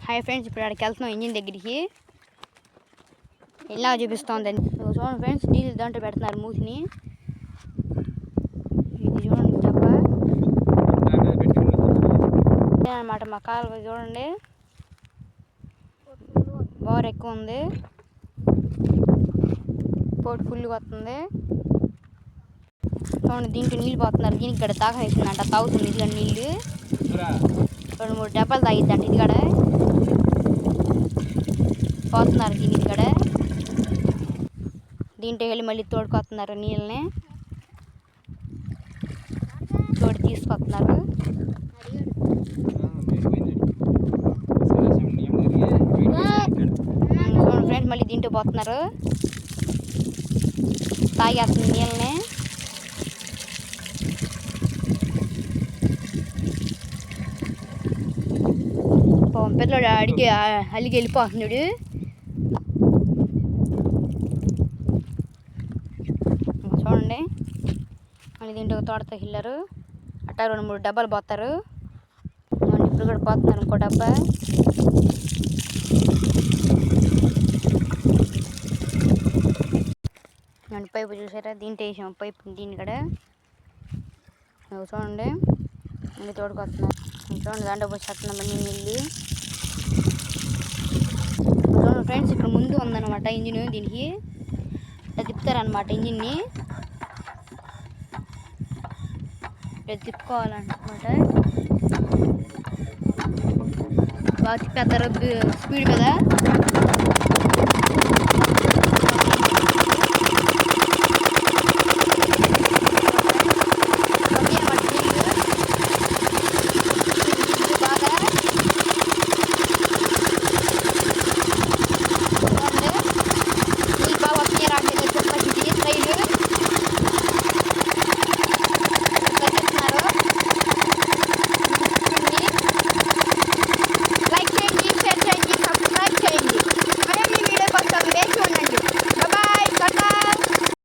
Hi friends, ఇప్పుడు అక్కడికి వెళ్తున్నాం ఇంజిన్ దగ్గరికి. ఇలా చూపిస్తోందండి. చూడండి ఫ్రెండ్స్, డీజిల్ దాంట్లో పెడుతున్నారు మూసిని. ఇది చూడండి చెప్ప అనమాట. మా కాలువ చూడండి, బోర్ ఎక్కువ ఉంది, పోటు ఫుల్గా వస్తుంది. చూడండి, దీంట్లో నీళ్ళు పోతున్నారు. దీనికి ఇక్కడ దాకా వేసిందంట, తాగుతుంది ఇట్లా నీళ్ళు. 2-3 డబ్బాలు తాగిద్దంట. ఇది కూడా పోతున్నారు దీనికి ఇక్కడ. దీంట్లో వెళ్ళి మళ్ళీ తోడుకొస్తున్నారు, నీళ్ళని తోడు తీసుకొస్తున్నారు. చూడండి ఫ్రెండ్స్, మళ్ళీ దీంట్లో పోతున్నారు, తాగేస్తుంది నీళ్ళని. పిల్లడు అడిగి అలిగి వెళ్ళిపోతున్నాడు. చూడండి, మళ్ళీ దీంట్లో తోటతో వెళ్ళారు. అట్టా 2-3 డబ్బాలు పోతారు. ఇప్పుడు కూడా పోతున్నారు ఇంకో డబ్బా. పైపు చూసారా, దీంట్లో వేసాం పైపు. దీన్ని కూడా చూడండి, మళ్ళీ తోడుకొస్తున్నారు. చూడండి, దాంట్లో పోయి చెప్తున్నాం మళ్ళీ నీళ్ళు. చూడండి ఫ్రెండ్స్, ఇక్కడ ముందు ఉందన్నమాట ఇంజిన్. దీనికి ఇట్లా తిప్పుతారనమాట ఇంజిన్ని. ఇట్లా తిప్పుకోవాలన్నమాట. బాగా తిప్పేస్తారు స్పీడ్ మీద.